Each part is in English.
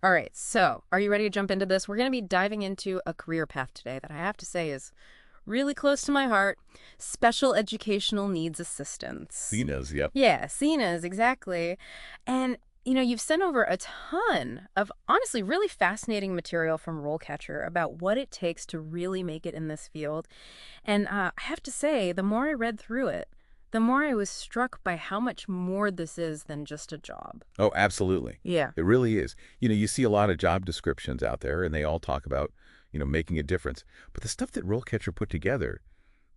All right, so are you ready to jump into this? We're going to be diving into a career path today that I have to say is really close to my heart. Special educational needs assistance. Cena's, yep. Yeah, SENAs, exactly. And, you've sent over a ton of honestly really fascinating material from RoleCatcher about what it takes to really make it in this field. And I have to say, the more I read through it, the more I was struck by how much more this is than just a job. Oh, absolutely. Yeah. It really is. You see a lot of job descriptions out there, and they all talk about, making a difference. But the stuff that RoleCatcher put together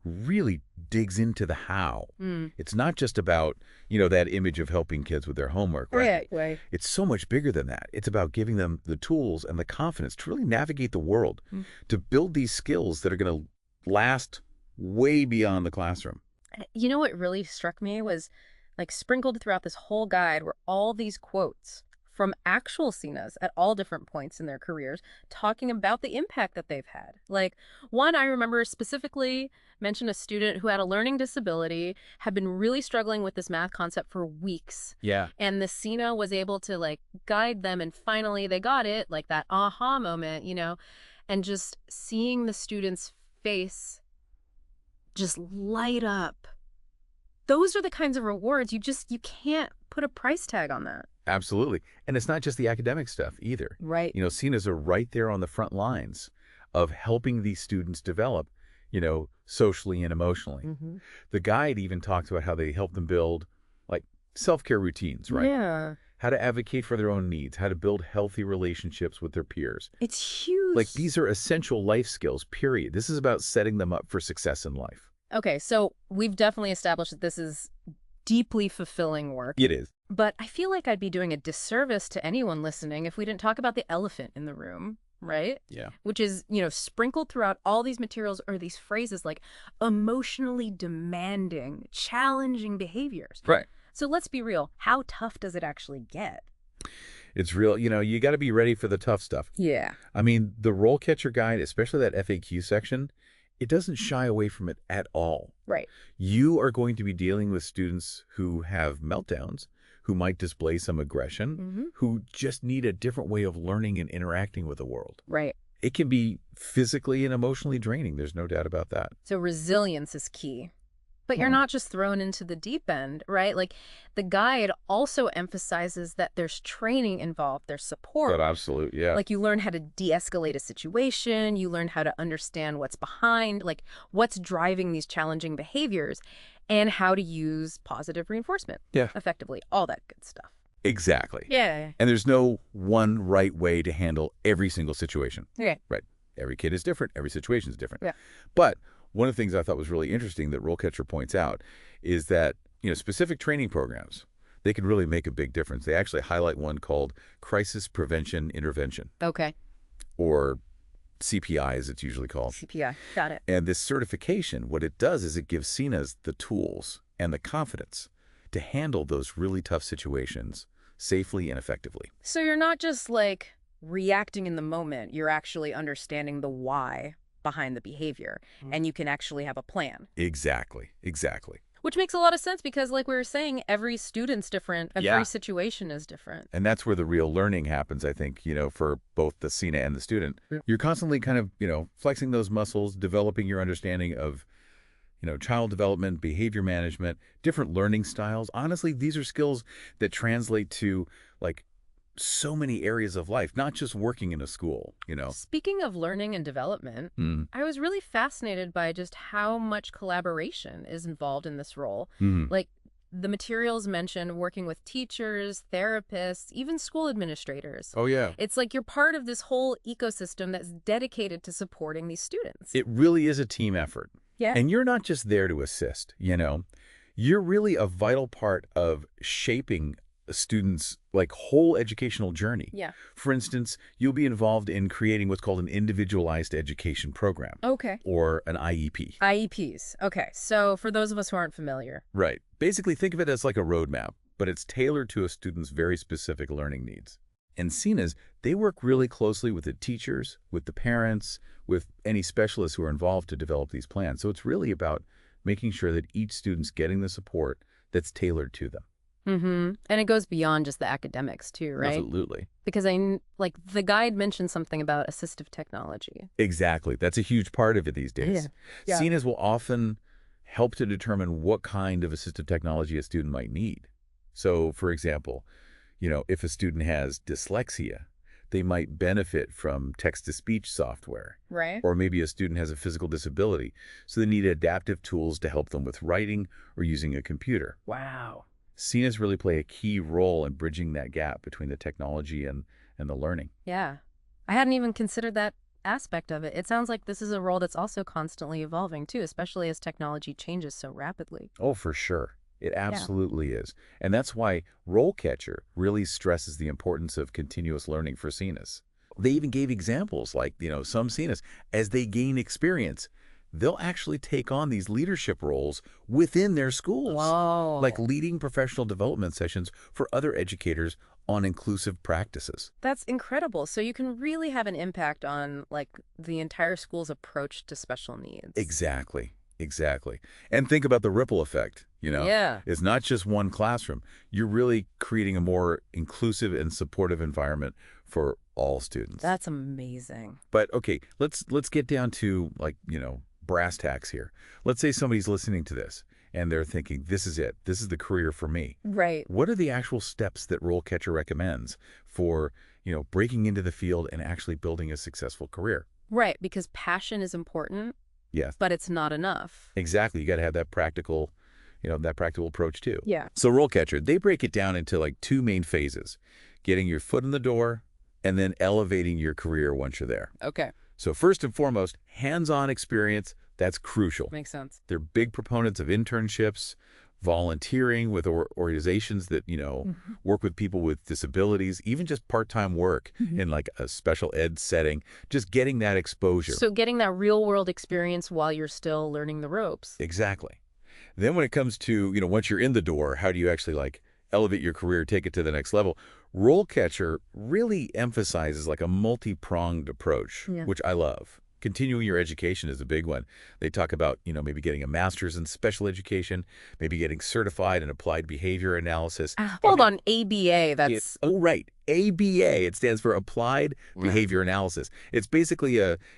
really digs into the how. Mm. It's not just about, that image of helping kids with their homework, right? Right. It's so much bigger than that. It's about giving them the tools and the confidence to really navigate the world, to build these skills that are going to last way beyond the classroom. You know what really struck me was like sprinkled throughout this whole guide were all these quotes from actual SENAs at all different points in their careers talking about the impact that they've had. Like one I remember specifically mentioned a student who had a learning disability, had been really struggling with this math concept for weeks. Yeah. And the SENA was able to like guide them and finally they got it, like that aha moment, and just seeing the student's face just light up. Those are the kinds of rewards you can't put a price tag on that. Absolutely. And it's not just the academic stuff either. Right. CNAs are right there on the front lines of helping these students develop, socially and emotionally. Mm-hmm. The guide even talks about how they help them build like self-care routines, right? Yeah. How to advocate for their own needs, how to build healthy relationships with their peers. It's huge. Like these are essential life skills, period. This is about setting them up for success in life. Okay, so we've definitely established that this is deeply fulfilling work. It is. But I feel like I'd be doing a disservice to anyone listening if we didn't talk about the elephant in the room, right? Yeah. Which is, sprinkled throughout all these materials are these phrases like emotionally demanding, challenging behaviors. Right. So let's be real. How tough does it actually get? It's real. You got to be ready for the tough stuff. Yeah. I mean, the RoleCatcher guide, especially that FAQ section, it doesn't shy away from it at all. Right. You are going to be dealing with students who have meltdowns, who might display some aggression, who just need a different way of learning and interacting with the world. Right. It can be physically and emotionally draining. There's no doubt about that. So resilience is key. But you're not just thrown into the deep end, right? Like the guide also emphasizes that there's training involved, there's support. Absolutely, yeah. Like you learn how to de-escalate a situation, you learn how to understand what's behind, like what's driving these challenging behaviors, and how to use positive reinforcement effectively, all that good stuff. Exactly. Yeah. And there's no one right way to handle every single situation. Okay. Right. Every kid is different. Every situation is different. Yeah. But one of the things I thought was really interesting that RoleCatcher points out is that, specific training programs, they can really make a big difference. They actually highlight one called Crisis Prevention Intervention. Okay. Or CPI, as it's usually called. CPI. Got it. And this certification, what it does is it gives SENAs the tools and the confidence to handle those really tough situations safely and effectively. So you're not just like reacting in the moment, you're actually understanding the why behind the behavior, and you can actually have a plan. Exactly. Which makes a lot of sense because, like we were saying, every student's different. Every situation is different. And that's where the real learning happens, I think, for both the SENA and the student. Yeah. You're constantly kind of, flexing those muscles, developing your understanding of, child development, behavior management, different learning styles. Honestly, these are skills that translate to, like, so many areas of life, not just working in a school, Speaking of learning and development, I was really fascinated by just how much collaboration is involved in this role. Like the materials mention working with teachers, therapists, even school administrators. Oh, yeah. It's like you're part of this whole ecosystem that's dedicated to supporting these students. It really is a team effort. Yeah. And you're not just there to assist, You're really a vital part of shaping a student's whole educational journey. Yeah. For instance, you'll be involved in creating what's called an individualized education program. Okay. Or an IEP. IEPs. Okay. So for those of us who aren't familiar. Right. Basically, think of it as like a roadmap, but it's tailored to a student's very specific learning needs. And SENAs, they work really closely with the teachers, with the parents, with any specialists who are involved to develop these plans. So it's really about making sure that each student's getting the support that's tailored to them. Mm-hmm. And it goes beyond just the academics too, right? Absolutely. Because like the guide mentioned something about assistive technology. Exactly. That's a huge part of it these Yeah. days. Yeah. CNAs will often help to determine what kind of assistive technology a student might need. So, for example, if a student has dyslexia, they might benefit from text-to-speech software. Right. Or maybe a student has a physical disability, so they need adaptive tools to help them with writing or using a computer. Wow. CNAs really play a key role in bridging that gap between the technology and the learning. Yeah. I hadn't even considered that aspect of it. It sounds like this is a role that's also constantly evolving too, especially as technology changes so rapidly. Oh, for sure. It Yeah. absolutely is. And that's why RoleCatcher really stresses the importance of continuous learning for CNAs. They even gave examples like, some CNAs, as they gain experience, they'll actually take on these leadership roles within their schools, like Whoa. leading professional development sessions for other educators on inclusive practices. That's incredible. So you can really have an impact on like the entire school's approach to special needs. Exactly. Exactly. And think about the ripple effect. Yeah. It's not just one classroom. You're really creating a more inclusive and supportive environment for all students. That's amazing. But okay, let's get down to brass tacks here. Let's say somebody's listening to this and they're thinking, this is it. This is the career for me. Right. What are the actual steps that RoleCatcher recommends for, breaking into the field and actually building a successful career? Right, because passion is important, Yes. but it's not enough. Exactly. You got to have that practical approach too. Yeah. So RoleCatcher, they break it down into like two main phases: getting your foot in the door and then elevating your career once you're there. Okay. So first and foremost, hands-on experience, that's crucial. Makes sense. They're big proponents of internships, volunteering with organizations that, work with people with disabilities, even just part-time work in like a special ed setting, just getting that exposure. So getting that real world experience while you're still learning the ropes. Exactly. Then when it comes to, once you're in the door, how do you actually like elevate your career, take it to the next level? RoleCatcher really emphasizes like a multi-pronged approach, Yeah. which I love. Continuing your education is a big one. They talk about, maybe getting a master's in special education, maybe getting certified in applied behavior analysis. Hold on, ABA, that's... Right. ABA. It stands for Applied Behavior Analysis. It's basically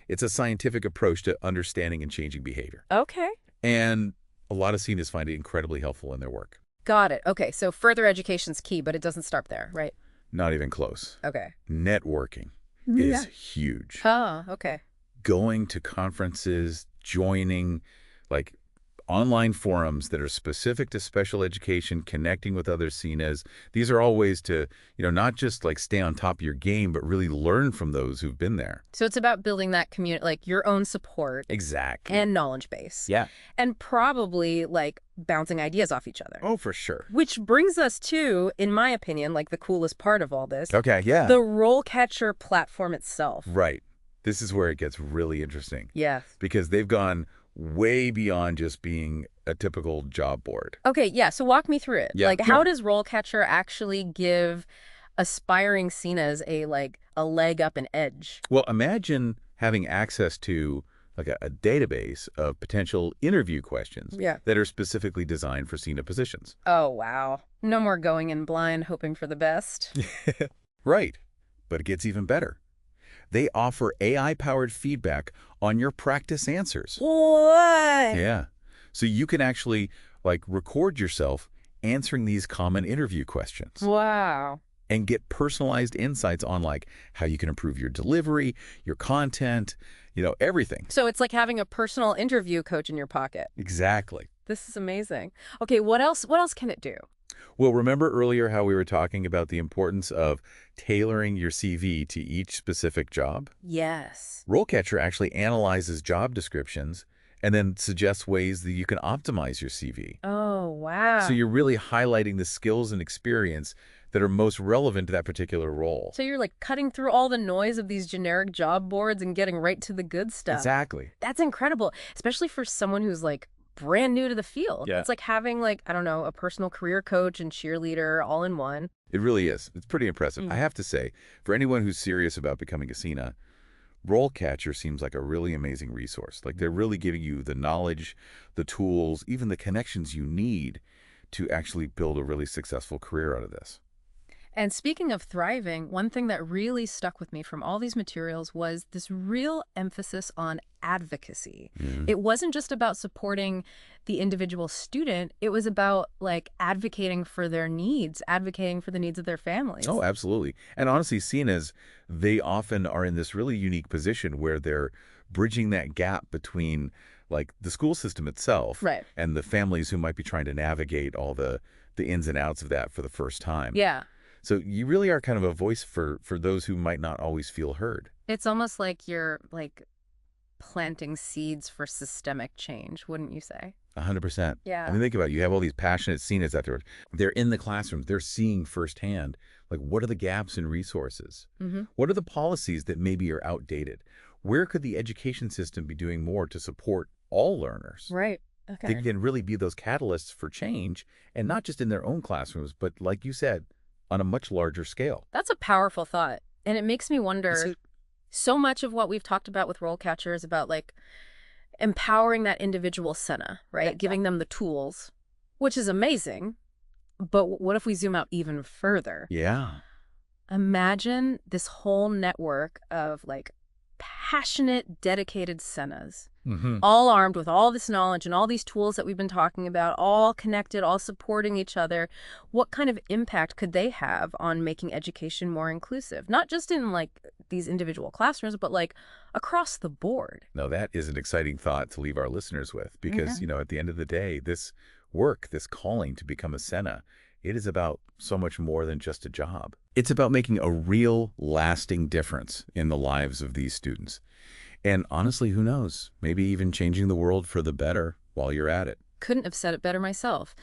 it's a scientific approach to understanding and changing behavior. Okay. And a lot of seniors find it incredibly helpful in their work. Got it. Okay, so further education's key, but it doesn't start there, right? Not even close. Okay. Networking is huge. Oh, okay. Going to conferences, joining like online forums that are specific to special education, connecting with other CNAs. These are all ways to, not just like stay on top of your game, but really learn from those who've been there. So it's about building that community, like your own support Exactly. and knowledge base. Yeah. And probably like bouncing ideas off each other. Oh, for sure. Which brings us to, in my opinion, like the coolest part of all this, Okay, yeah. the RoleCatcher platform itself. Right. This is where it gets really interesting. Yes. Because they've gone way beyond just being a typical job board. Okay, yeah, so walk me through it. Yeah, Like, sure. how does RoleCatcher actually give aspiring CNAs a leg up, an edge? Well, imagine having access to like a database of potential interview questions Yeah. that are specifically designed for CNA positions. Oh, wow. No more going in blind, hoping for the best. Right. But it gets even better. They offer AI-powered feedback on your practice answers. What? Yeah. So you can actually like record yourself answering these common interview questions Wow. and get personalized insights on like how you can improve your delivery, your content, everything. So it's like having a personal interview coach in your pocket. Exactly. This is amazing. Okay, what else can it do? Well, remember earlier how we were talking about the importance of tailoring your CV to each specific job? Yes. RoleCatcher actually analyzes job descriptions and then suggests ways that you can optimize your CV. Oh, wow. So you're really highlighting the skills and experience that are most relevant to that particular role. So you're like cutting through all the noise of these generic job boards and getting right to the good stuff. Exactly. That's incredible, especially for someone who's like brand new to the field. Yeah. It's like having like, I don't know, a personal career coach and cheerleader all in one. It really is. It's pretty impressive. Mm. I have to say, for anyone who's serious about becoming a CNA, RoleCatcher seems like a really amazing resource. Like they're really giving you the knowledge, the tools, even the connections you need to actually build a really successful career out of this. And speaking of thriving, one thing that really stuck with me from all these materials was this real emphasis on advocacy. Mhm. It wasn't just about supporting the individual student, it was about like advocating for their needs, advocating for the needs of their Oh, families. absolutely. And honestly, seen as they often are in this really unique position where they're bridging that gap between like the school system itself Right. and the families who might be trying to navigate all the ins and outs of that for the first time. Yeah. So you really are kind of a voice for those who might not always feel heard. It's almost like you're like planting seeds for systemic change, wouldn't you say? 100%. I Yeah. mean, think about it. You have all these passionate seniors out there. They're in the classroom. They're seeing firsthand, like, what are the gaps in resources? Mm-hmm. What are the policies that maybe are outdated? Where could the education system be doing more to support all learners? Right. They Okay. can really be those catalysts for change, and not just in their own classrooms, but like you said, on a much larger scale. That's a powerful thought. And it makes me It's wonder, a, so much of what we've talked about with RoleCatcher is about like empowering that individual SENA, right? Giving them the tools, which is amazing. But what if we zoom out even further? yeah. Imagine this whole network of like passionate, dedicated SENAs, Hmm. all armed with all this knowledge and all these tools that we've been talking about, all connected, all supporting each other. What kind of impact could they have on making education more inclusive? Not just in like these individual classrooms, but like across the board. No, that is an exciting thought to leave our listeners with Yeah. because, at the end of the day, this work, this calling to become a SENA, it is about so much more than just a job. It's about making a real, lasting difference in the lives of these students. And honestly, who knows? Maybe even changing the world for the better while you're at it. Couldn't have said it better myself.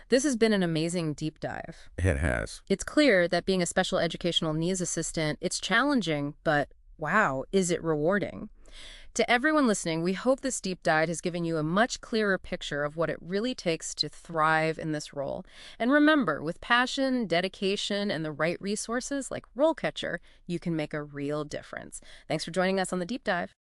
This has been an amazing deep dive. It has. It's clear that being a special educational needs assistant, it's challenging, but wow, is it rewarding? To everyone listening, we hope this deep dive has given you a much clearer picture of what it really takes to thrive in this role. And remember, with passion, dedication, and the right resources like RoleCatcher, you can make a real difference. Thanks for joining us on the deep dive.